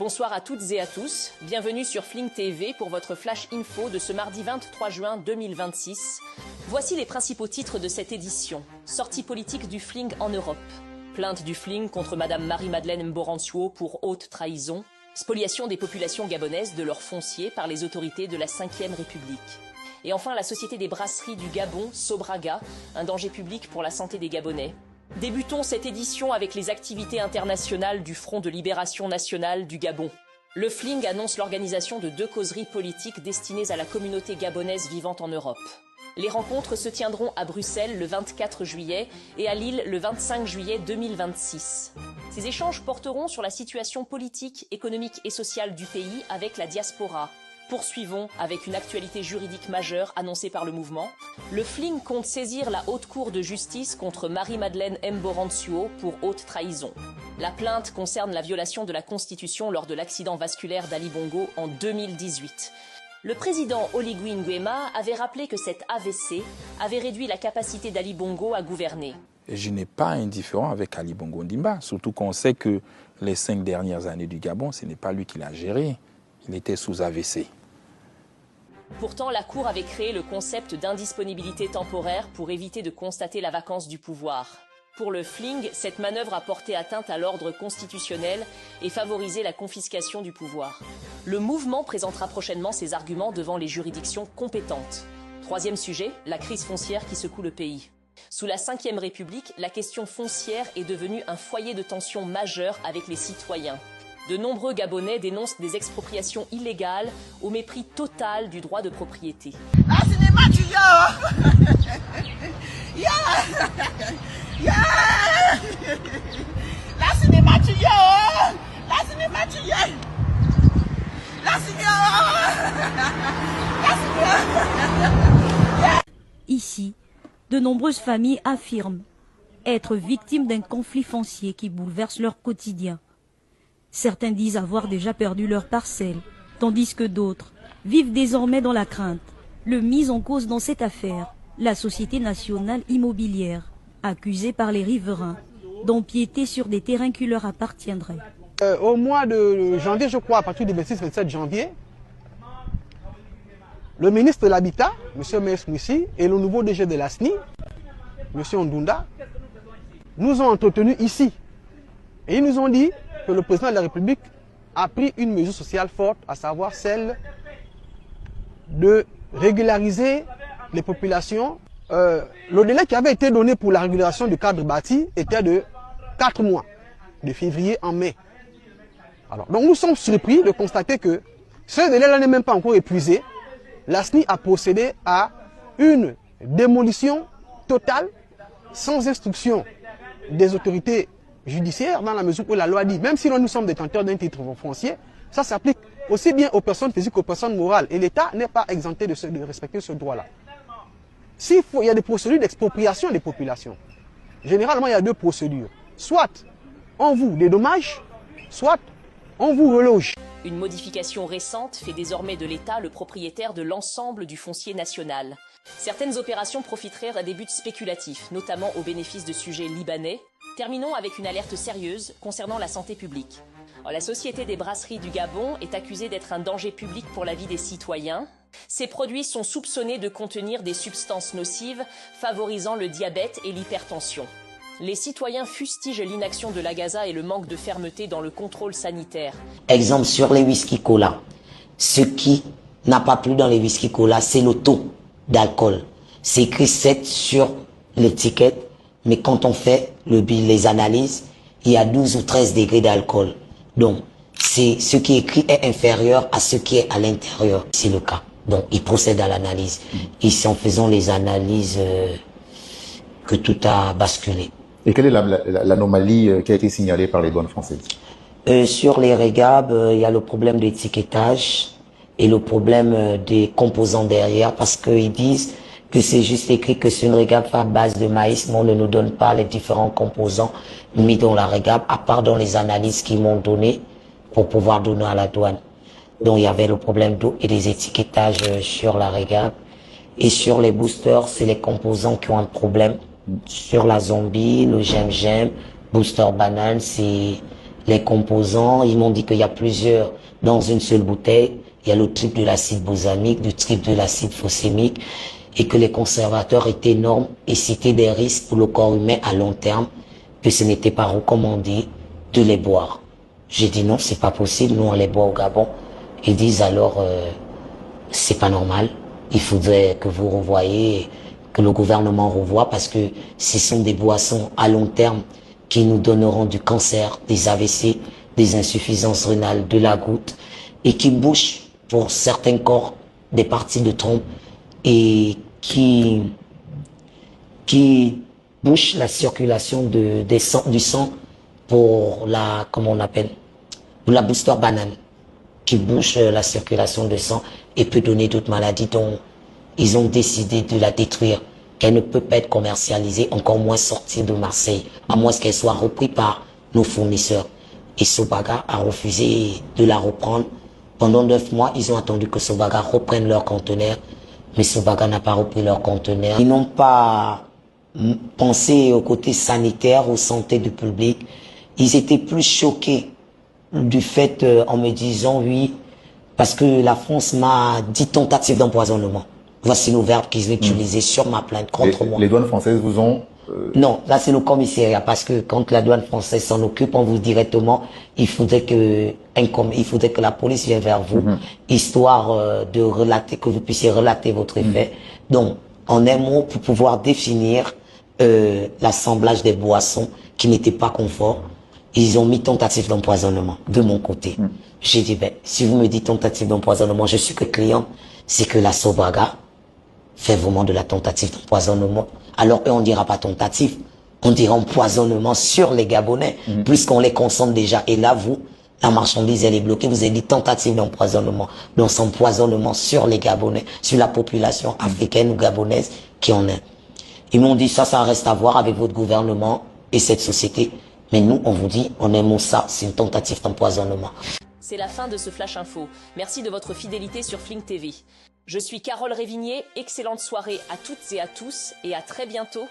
Bonsoir à toutes et à tous, bienvenue sur Fling TV pour votre flash info de ce mardi 23 juin 2026. Voici les principaux titres de cette édition. Sortie politique du Fling en Europe. Plainte du Fling contre Madame Marie-Madeleine Mboransuo pour haute trahison. Spoliation des populations gabonaises de leur foncier par les autorités de la 5e République. Et enfin la Société des brasseries du Gabon, Sobraga, un danger public pour la santé des Gabonais. Débutons cette édition avec les activités internationales du Front de Libération Nationale du Gabon. Le Fling annonce l'organisation de 2 causeries politiques destinées à la communauté gabonaise vivant en Europe. Les rencontres se tiendront à Bruxelles le 24 juillet et à Lille le 25 juillet 2026. Ces échanges porteront sur la situation politique, économique et sociale du pays avec la diaspora. Poursuivons avec une actualité juridique majeure annoncée par le mouvement. Le Fling compte saisir la Haute Cour de justice contre Marie-Madeleine Mboransuo pour haute trahison. La plainte concerne la violation de la Constitution lors de l'accident vasculaire d'Ali Bongo en 2018. Le président Oligui Nguema avait rappelé que cet AVC avait réduit la capacité d'Ali Bongo à gouverner. Et je n'ai pas indifférent avec Ali Bongo Ondimba, surtout qu'on sait que les 5 dernières années du Gabon, ce n'est pas lui qui l'a géré. Il était sous AVC. Pourtant, la Cour avait créé le concept d'indisponibilité temporaire pour éviter de constater la vacance du pouvoir. Pour le Fling, cette manœuvre a porté atteinte à l'ordre constitutionnel et favorisé la confiscation du pouvoir. Le mouvement présentera prochainement ses arguments devant les juridictions compétentes. Troisième sujet, la crise foncière qui secoue le pays. Sous la 5e République, la question foncière est devenue un foyer de tension majeure avec les citoyens. De nombreux Gabonais dénoncent des expropriations illégales au mépris total du droit de propriété. La cinéma tu La cinéma tu La cinéma tu La cinéma Ici, de nombreuses familles affirment être victimes d'un conflit foncier qui bouleverse leur quotidien. Certains disent avoir déjà perdu leur parcelle, tandis que d'autres vivent désormais dans la crainte. Le mis en cause dans cette affaire, la Société nationale immobilière, accusée par les riverains d'empiéter sur des terrains qui leur appartiendraient. Au mois de janvier, je crois, à partir du 26-27 janvier, le ministre de l'Habitat, M. Mees Moussi, et le nouveau DG de la SNI, M. Ondunda, nous ont entretenus ici. Et ils nous ont dit que le président de la République a pris une mesure sociale forte, à savoir celle de régulariser les populations. Le délai qui avait été donné pour la régularisation du cadre bâti était de 4 mois, de février en mai. Alors, donc nous sommes surpris de constater que ce délai-là n'est même pas encore épuisé. La SNI a procédé à une démolition totale, sans instruction des autorités judiciaire, dans la mesure où la loi dit, même si nous sommes détenteurs d'un titre foncier, ça s'applique aussi bien aux personnes physiques qu'aux personnes morales. Et l'État n'est pas exempté de respecter ce droit-là. Il y a des procédures d'expropriation des populations. Généralement, il y a 2 procédures. Soit on vous dédommage, soit on vous reloge. Une modification récente fait désormais de l'État le propriétaire de l'ensemble du foncier national. Certaines opérations profiteraient à des buts spéculatifs, notamment au bénéfice de sujets libanais. Terminons avec une alerte sérieuse concernant la santé publique. La Société des brasseries du Gabon est accusée d'être un danger public pour la vie des citoyens. Ces produits sont soupçonnés de contenir des substances nocives favorisant le diabète et l'hypertension. Les citoyens fustigent l'inaction de l'Agaza et le manque de fermeté dans le contrôle sanitaire. Exemple sur les whisky cola. Ce qui n'a pas plu dans les whisky cola, c'est le taux d'alcool. C'est écrit 7 sur l'étiquette. Mais quand on fait les analyses, il y a 12 ou 13 degrés d'alcool. Donc, ce qui est écrit est inférieur à ce qui est à l'intérieur. C'est le cas. Donc, ils procèdent à l'analyse. Ici, en faisant les analyses, que tout a basculé. Et quelle est l'anomalie qui a été signalée par les douanes françaises? Sur les régab, il y a le problème d'étiquetage et le problème des composants derrière, parce qu'ils disent que c'est juste écrit que c'est une régab à base de maïs, mais on ne nous donne pas les différents composants mis dans la régab, à part dans les analyses qu'ils m'ont donné pour pouvoir donner à la douane. Donc il y avait le problème d'eau et des étiquetages sur la régab. Et sur les boosters, c'est les composants qui ont un problème. Sur la zombie, le gem-gem, booster banane, c'est les composants. Ils m'ont dit qu'il y a plusieurs dans une seule bouteille. Il y a le triple de l'acide bosamique, du triple de l'acide phosphémique, et que les conservateurs étaient énormes et citaient des risques pour le corps humain à long terme, que ce n'était pas recommandé de les boire. J'ai dit non, c'est pas possible, nous on les boit au Gabon. Ils disent alors, c'est pas normal, il faudrait que vous revoyez, que le gouvernement revoie, parce que ce sont des boissons à long terme qui nous donneront du cancer, des AVC, des insuffisances rénales, de la goutte, et qui bouchent pour certains corps des parties de trompe et qui bouchent la circulation du sang pour la, comment on appelle, pour la booster banane, qui bouche la circulation de sang et peut donner d'autres maladies dont ils ont décidé de la détruire, qu'elle ne peut pas être commercialisée, encore moins sortie de Marseille, à moins qu'elle soit reprise par nos fournisseurs. Et Sobaga a refusé de la reprendre. Pendant 9 mois, ils ont attendu que Sobaga reprenne leur conteneur, mais Sobaga n'a pas repris leur conteneur. Ils n'ont pas pensé au côté sanitaire, aux santé du public. Ils étaient plus choqués du fait, en me disant oui, parce que la France m'a dit tentative d'empoisonnement. Voici nos verbes qu'ils ont utilisés sur ma plainte contre moi. Les douanes françaises vous ont... Non, là c'est le commissariat, parce que quand la douane française s'en occupe, on vous directement, il faudrait que la police vienne vers vous, histoire de relater, que vous puissiez relater votre effet. Donc, en un mot, pour pouvoir définir l'assemblage des boissons qui n'étaient pas conformes, ils ont mis tentative d'empoisonnement de mon côté. J'ai dit, ben, si vous me dites tentative d'empoisonnement, je suis que client, c'est que la Sobaga fait vraiment de la tentative d'empoisonnement. Alors eux, on dira pas tentative, on dira empoisonnement sur les Gabonais, puisqu'on les consomme déjà. Et là, vous, la marchandise, elle est bloquée, vous avez dit tentative d'empoisonnement. Donc c'est empoisonnement sur les Gabonais, sur la population africaine ou gabonaise qui en est. Ils m'ont dit, ça reste à voir avec votre gouvernement et cette société. Mais nous, on vous dit, on aime ça, c'est une tentative d'empoisonnement. C'est la fin de ce Flash Info. Merci de votre fidélité sur Fling TV. Je suis Carole Révigné, excellente soirée à toutes et à tous et à très bientôt.